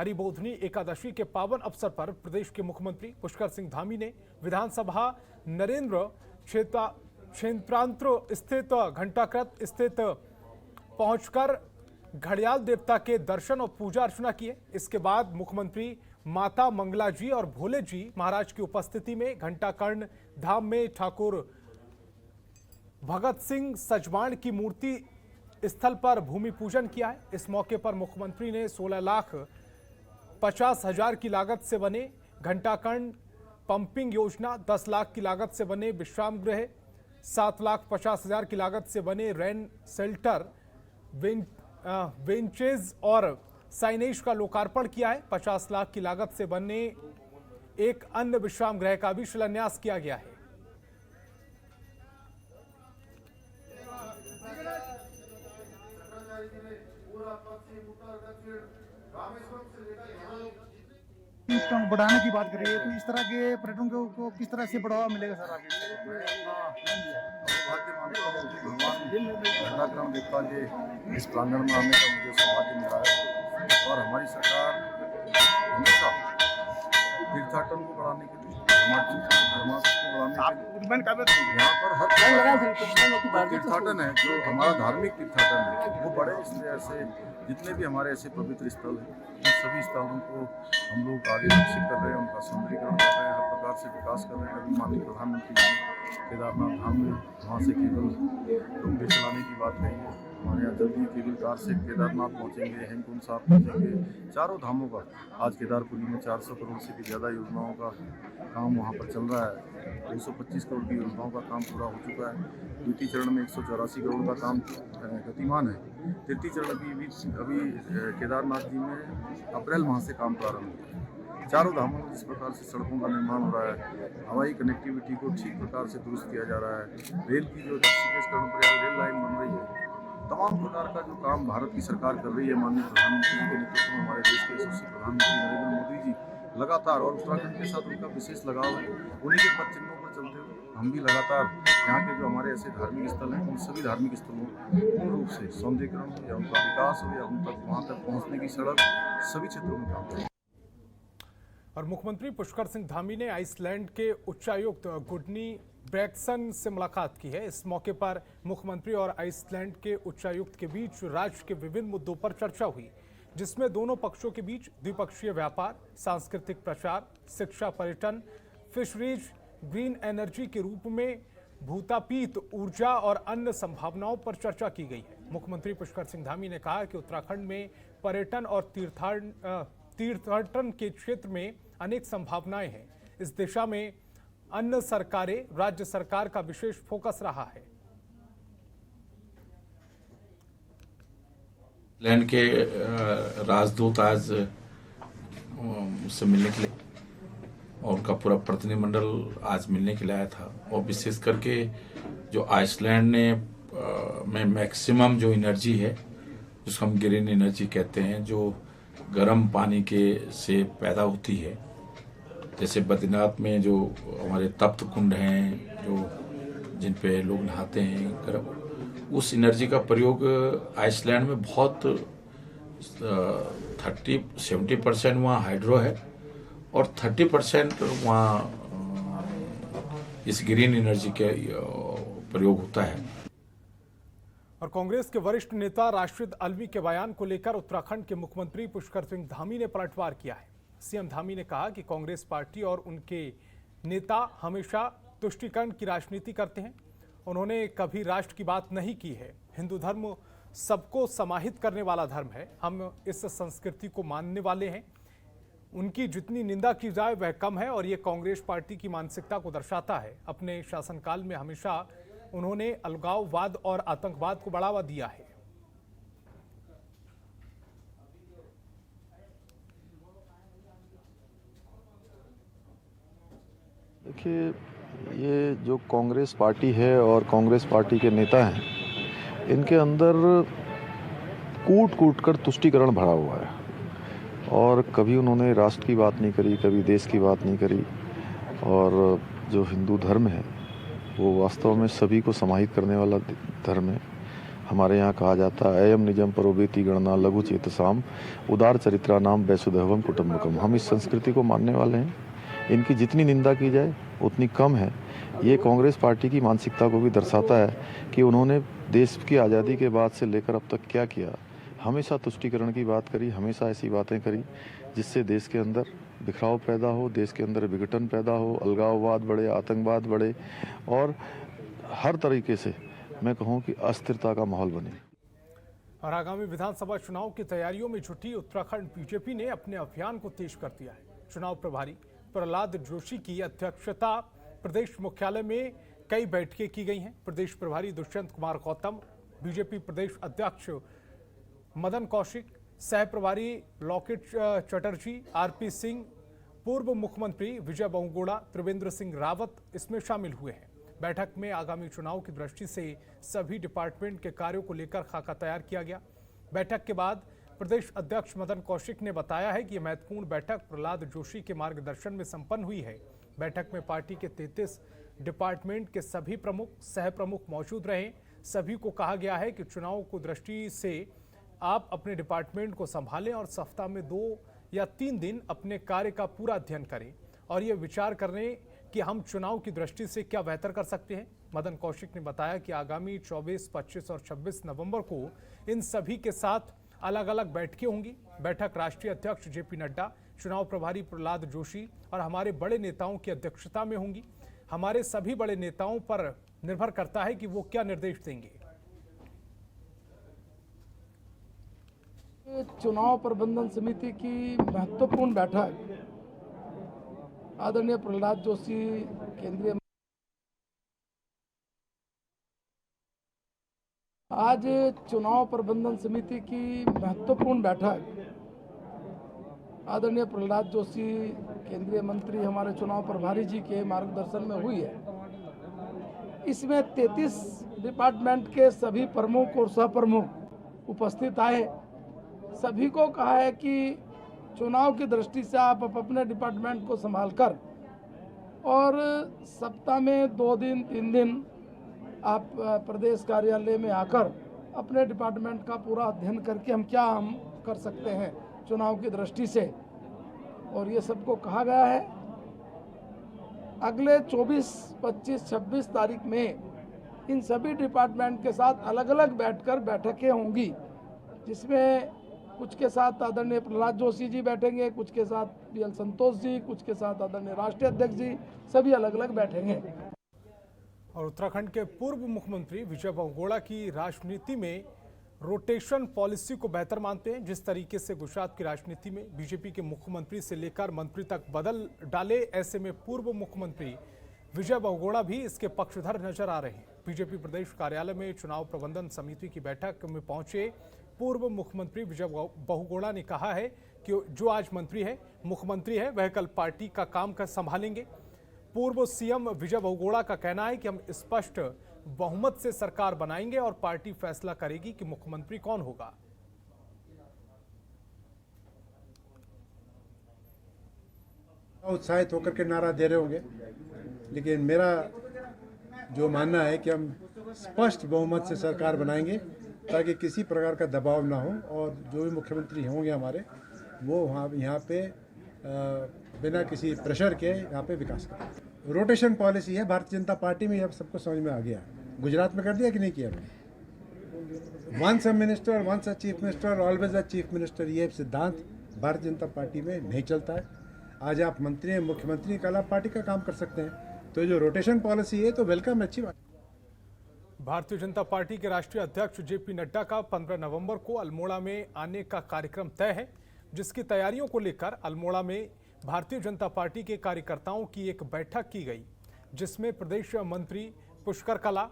हरिबोधनी एकादशी के पावन अवसर पर प्रदेश के मुख्यमंत्री पुष्कर सिंह धामी ने विधानसभा नरेंद्र क्षेत्रांतर स्थित घंटाकृत स्थित पहुंचकर घड़ियाल देवता के दर्शन और पूजा अर्चना किए। इसके बाद मुख्यमंत्री माता मंगला जी और भोले जी महाराज की उपस्थिति में घंटाकर्ण धाम में ठाकुर भगत सिंह सजवाण की मूर्ति स्थल पर भूमि पूजन किया है। इस मौके पर मुख्यमंत्री ने 16,50,000 की लागत से बने घंटाकर्ण पंपिंग योजना, 10 लाख की लागत से बने विश्राम गृह, 7,50,000 की लागत से बने रेन शेल्टर, बेंचेज और साइनेज का लोकार्पण किया है। 50 लाख की लागत से बने एक अन्य विश्राम गृह का भी शिलान्यास किया गया है। बढ़ाने की बात करिए तो इस तरह के पर्यटन को किस तरह से बढ़ावा मिलेगा सर आगे? घंटाकर्ण देवता के इस प्रांगण में आने का मुझे सौभाग्य मिला है और हमारी सरकार हमेशा तीर्थाटन को बढ़ाने के लिए, यहाँ पर हर तीर्थाटन है जो हमारा धार्मिक तीर्थाटन है वो बढ़े, इसलिए ऐसे जितने भी हमारे ऐसे पवित्र स्थल हैं उन सभी स्थलों को हम लोग आगे विकसित कर रहे हैं, उनका सौंदर्यीकरण कर रहे हैं, हर प्रकार से विकास कर रहे हैं। अभी माननीय प्रधानमंत्री जी केदारनाथ धाम में वहाँ से केबल रोपवे चलाने की बात कही है। हमारे यहाँ जल्दी केबल कार से केदारनाथ पहुँचेंगे, हेमकुंड साहब पहुँचेंगे। चारों धामों का आज केदारपुरी में 400 करोड़ से भी ज़्यादा योजनाओं का काम वहाँ पर चल रहा है। 225 करोड़ की योजनाओं का काम पूरा हो चुका है। द्वितीय चरण में 184 करोड़ का काम गतिमान है। तृतीय चरण की भी अभी केदारनाथ जी में अप्रैल माह से काम प्रारंभ हुआ है। चारों धामों में जिस प्रकार से सड़कों का निर्माण हो रहा है, हवाई कनेक्टिविटी को ठीक प्रकार से दुरुस्त किया जा रहा है, रेल की जो ऋषिकेश कर्णप्रयाग रेल लाइन बन रही है, तमाम प्रकार का जो काम भारत की सरकार कर रही है माननीय प्रधानमंत्री जी के नेतृत्व में, हमारे देश के यशस्वी प्रधानमंत्री नरेंद्र मोदी जी लगातार, और उत्तराखंड के साथ उनका विशेष लगाव है, उन्हीं के पद चिन्हों पर चलते हुए हम भी लगातार यहाँ के जो हमारे ऐसे धार्मिक स्थल हैं उन सभी धार्मिक स्थलों पूर्ण रूप से सौंदर्यीकरण हो या उनका विकास हो या उन तक वहाँ तक पहुँचने की सड़क सभी क्षेत्रों में काम करें। और मुख्यमंत्री पुष्कर सिंह धामी ने आइसलैंड के उच्चायुक्त गुडनी ब्रैक्सन से मुलाकात की है। इस मौके पर मुख्यमंत्री और आइसलैंड के उच्चायुक्त के बीच राज्य के विभिन्न मुद्दों पर चर्चा हुई, जिसमें दोनों पक्षों के बीच द्विपक्षीय व्यापार, सांस्कृतिक प्रचार, शिक्षा, पर्यटन, फिशरीज, ग्रीन एनर्जी के रूप में भूतातीत ऊर्जा और अन्य संभावनाओं पर चर्चा की गई है। मुख्यमंत्री पुष्कर सिंह धामी ने कहा कि उत्तराखंड में पर्यटन और तीर्थाटन के क्षेत्र में अनेक संभावनाएं हैं। इस दिशा में अन्य सरकारें, राज्य सरकार का विशेष फोकस रहा है। लैंड के राजदूत आज मुझसे मिलने के लिए और उनका पूरा प्रतिनिधिमंडल आज मिलने के लिए आया था, और विशेष करके जो आइसलैंड ने में मैक्सिमम जो एनर्जी है जिसको हम ग्रीन एनर्जी कहते हैं, जो गर्म पानी के से पैदा होती है, जैसे बद्रीनाथ में जो हमारे तप्त कुंड हैं जो जिन पे लोग नहाते हैं गर्म, उस एनर्जी का प्रयोग आइसलैंड में बहुत 30-70% वहाँ हाइड्रो है और 30% वहाँ इस ग्रीन एनर्जी के प्रयोग होता है। और कांग्रेस के वरिष्ठ नेता राशिद अल्वी के बयान को लेकर उत्तराखंड के मुख्यमंत्री पुष्कर सिंह धामी ने पलटवार किया है। सीएम धामी ने कहा कि कांग्रेस पार्टी और उनके नेता हमेशा तुष्टीकरण की राजनीति करते हैं। उन्होंने कभी राष्ट्र की बात नहीं की है। हिंदू धर्म सबको समाहित करने वाला धर्म है। हम इस संस्कृति को मानने वाले हैं। उनकी जितनी निंदा की जाए वह कम है और ये कांग्रेस पार्टी की मानसिकता को दर्शाता है। अपने शासनकाल में हमेशा उन्होंने अलगाववाद और आतंकवाद को बढ़ावा दिया है। देखिए, ये जो कांग्रेस पार्टी है और कांग्रेस पार्टी के नेता हैं, इनके अंदर कूट कूट कर तुष्टीकरण भरा हुआ है और कभी उन्होंने राष्ट्र की बात नहीं करी, कभी देश की बात नहीं करी। और जो हिंदू धर्म है वो वास्तव में सभी को समाहित करने वाला धर्म है हमारे यहाँ कहा जाता है अयम निजम परोवेति गणना लघु चेतसाम उदार चरित्रा नाम वैसुदेवम कुटुम्बकम। हम इस संस्कृति को मानने वाले हैं। इनकी जितनी निंदा की जाए उतनी कम है। ये कांग्रेस पार्टी की मानसिकता को भी दर्शाता है कि उन्होंने देश की आज़ादी के बाद से लेकर अब तक क्या किया। हमेशा तुष्टीकरण की बात करी, हमेशा ऐसी बातें करी जिससे देश के अंदर बिखराव पैदा हो, देश के अंदर विघटन पैदा हो, अलगाववाद बढ़े, आतंकवाद बढ़े और हर तरीके से मैं कहूँ कि अस्थिरता का माहौल बने। और आगामी विधानसभा चुनाव की तैयारियों में जुटी उत्तराखंड बीजेपी ने अपने अभियान को तेज कर दिया है। चुनाव प्रभारी प्रहलाद जोशी की अध्यक्षता प्रदेश मुख्यालय में कई बैठकें की गई हैं। प्रदेश प्रभारी दुष्यंत कुमार गौतम, बीजेपी प्रदेश अध्यक्ष मदन कौशिक, सह प्रभारी लॉकेट चटर्जी, आरपी सिंह, पूर्व मुख्यमंत्री विजय बहुगुणा, त्रिवेंद्र सिंह रावत इसमें शामिल हुए हैं। बैठक में आगामी चुनाव की दृष्टि से सभी डिपार्टमेंट के कार्यों को लेकर खाका तैयार किया गया। बैठक के बाद प्रदेश अध्यक्ष मदन कौशिक ने बताया है कि यह महत्वपूर्ण बैठक प्रहलाद जोशी के मार्गदर्शन में संपन्न हुई है। बैठक में पार्टी के 33 डिपार्टमेंट के सभी प्रमुख, सह प्रमुख मौजूद रहे। सभी को कहा गया है कि चुनाव को दृष्टि से आप अपने डिपार्टमेंट को संभालें और सप्ताह में 2 या 3 दिन अपने कार्य का पूरा अध्ययन करें और ये विचार करें कि हम चुनाव की दृष्टि से क्या बेहतर कर सकते हैं। मदन कौशिक ने बताया कि आगामी 24, 25 और 26 नवंबर को इन सभी के साथ अलग अलग बैठकें होंगी। बैठक राष्ट्रीय अध्यक्ष जेपी नड्डा, चुनाव प्रभारी प्रहलाद जोशी और हमारे बड़े नेताओं की अध्यक्षता में होंगी। हमारे सभी बड़े नेताओं पर निर्भर करता है कि वो क्या निर्देश देंगे। चुनाव प्रबंधन समिति की महत्वपूर्ण बैठक आदरणीय प्रहलाद जोशी केंद्रीय आज चुनाव प्रबंधन समिति की महत्वपूर्ण बैठक आदरणीय प्रहलाद जोशी केंद्रीय मंत्री हमारे चुनाव प्रभारी जी के मार्गदर्शन में हुई है। इसमें 33 डिपार्टमेंट के सभी प्रमुख और सह प्रमुख उपस्थित आए। सभी को कहा है कि चुनाव की दृष्टि से आप अपने डिपार्टमेंट को संभालकर और सप्ताह में 2 दिन 3 दिन आप प्रदेश कार्यालय में आकर अपने डिपार्टमेंट का पूरा अध्ययन करके हम कर सकते हैं चुनाव की दृष्टि से, और ये सबको कहा गया है। अगले 24, 25, 26 तारीख में इन सभी डिपार्टमेंट के साथ अलग अलग बैठकें होंगी, जिसमें कुछ के साथ आदरणीय प्रहलाद जोशी जी बैठेंगे, कुछ के साथ बीएल संतोष जी, कुछ के साथ आदरणीय राष्ट्रीय अध्यक्ष जी, सभी अलग अलग बैठेंगे। और उत्तराखंड के पूर्व मुख्यमंत्री विजय बहुगुणा की राजनीति में रोटेशन पॉलिसी को बेहतर मानते हैं। जिस तरीके से गुजरात की राजनीति में बीजेपी के मुख्यमंत्री से लेकर मंत्री तक बदल डाले, ऐसे में पूर्व मुख्यमंत्री विजय बहुगुणा भी इसके पक्षधर नजर आ रहे हैं। बीजेपी प्रदेश कार्यालय में चुनाव प्रबंधन समिति की बैठक में पहुंचे पूर्व मुख्यमंत्री विजय बहुगुणा ने कहा है कि जो आज मुख्यमंत्री है वह कल पार्टी का काम संभालेंगे। पूर्व सीएम विजय बहुगुणा का कहना है कि हम स्पष्ट बहुमत से सरकार बनाएंगे और पार्टी फैसला करेगी कि मुख्यमंत्री कौन होगा। उत्साहित होकर के नारा दे रहे होंगे, लेकिन मेरा जो मानना है कि हम स्पष्ट बहुमत से सरकार बनाएंगे ताकि किसी प्रकार का दबाव ना हो और जो भी मुख्यमंत्री होंगे हमारे वो वहाँ यहाँ पे बिना किसी प्रेशर के यहाँ पे विकास करें। रोटेशन पॉलिसी है भारतीय जनता पार्टी में, अब सबको समझ में आ गया। गुजरात में कर दिया कि नहीं किया मैंने। Once a minister, once a chief minister, always a chief minister, ये सिद्धांत भारतीय जनता पार्टी में नहीं चलता है। आज आप मंत्री हैं, मुख्यमंत्री, कल आप पार्टी का काम कर सकते हैं। तो जो रोटेशन पॉलिसी है तो वेलकम, अच्छी बात। भारतीय जनता पार्टी के राष्ट्रीय अध्यक्ष जेपी नड्डा का 15 नवंबर को अल्मोड़ा में आने का कार्यक्रम तय है, जिसकी तैयारियों को लेकर अल्मोड़ा में भारतीय जनता पार्टी के कार्यकर्ताओं की एक बैठक की गई, जिसमें प्रदेश मंत्री पुष्कर कला,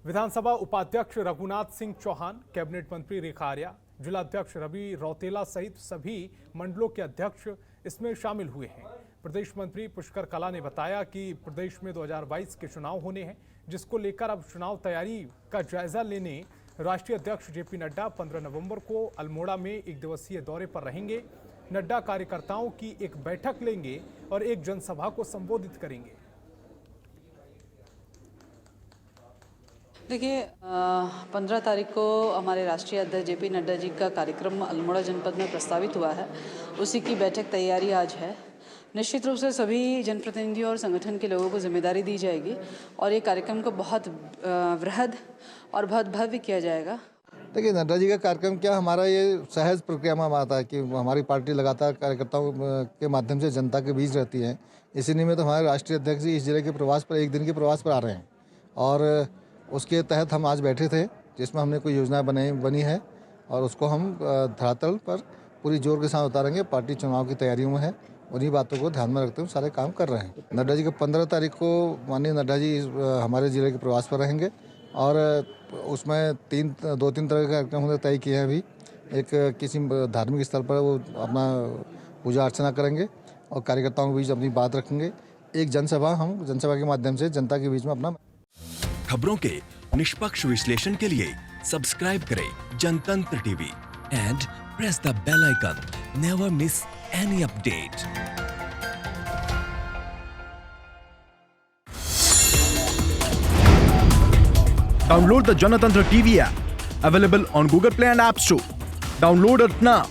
विधानसभा उपाध्यक्ष रघुनाथ सिंह चौहान, कैबिनेट मंत्री रेखा आर्या, जिलाध्यक्ष रवि रौतेला सहित सभी मंडलों के अध्यक्ष इसमें शामिल हुए हैं। प्रदेश मंत्री पुष्कर कला ने बताया कि प्रदेश में 2022 के चुनाव होने हैं, जिसको लेकर अब चुनाव तैयारी का जायजा लेने राष्ट्रीय अध्यक्ष जेपी नड्डा 15 नवंबर को अल्मोड़ा में 1 दिवसीय दौरे पर रहेंगे। नड्डा कार्यकर्ताओं की एक बैठक लेंगे और एक जनसभा को संबोधित करेंगे। देखिए 15 तारीख को हमारे राष्ट्रीय अध्यक्ष जेपी नड्डा जी का कार्यक्रम अल्मोड़ा जनपद में प्रस्तावित हुआ है। उसी की बैठक तैयारी आज है। निश्चित रूप से सभी जनप्रतिनिधियों और संगठन के लोगों को जिम्मेदारी दी जाएगी और ये कार्यक्रम को बहुत वृहद और बहुत भव्य किया जाएगा। देखिए, नड्डा जी का कार्यक्रम क्या, हमारा ये सहज प्रक्रिया में आता है कि हमारी पार्टी लगातार कार्यकर्ताओं के माध्यम से जनता के बीच रहती है। इसी निमित्त हमारे राष्ट्रीय अध्यक्ष जी इस जिले के प्रवास पर, एक दिन के प्रवास पर आ रहे हैं और उसके तहत हम आज बैठे थे, जिसमें हमने कोई योजना बनी है और उसको हम धरातल पर पूरी जोर के साथ उतारेंगे। पार्टी चुनाव की तैयारियों में है, उन्हीं बातों को ध्यान में रखते हुए सारे काम कर रहे हैं। नड्डा जी को 15 तारीख को माननीय नड्डा जी हमारे ज़िले के प्रवास पर रहेंगे और उसमें 2-3 तरह के कार्यक्रम हमने तय किए हैं। अभी एक किसी धार्मिक स्थल पर वो अपना पूजा अर्चना करेंगे और कार्यकर्ताओं के बीच अपनी बात रखेंगे। एक जनसभा के माध्यम से जनता के बीच में अपना खबरों के निष्पक्ष विश्लेषण के लिए सब्सक्राइब करें Janatantra TV and press the bell icon. Never miss any update. Download the Janatantra TV app, available on Google Play and App Store. Download it now.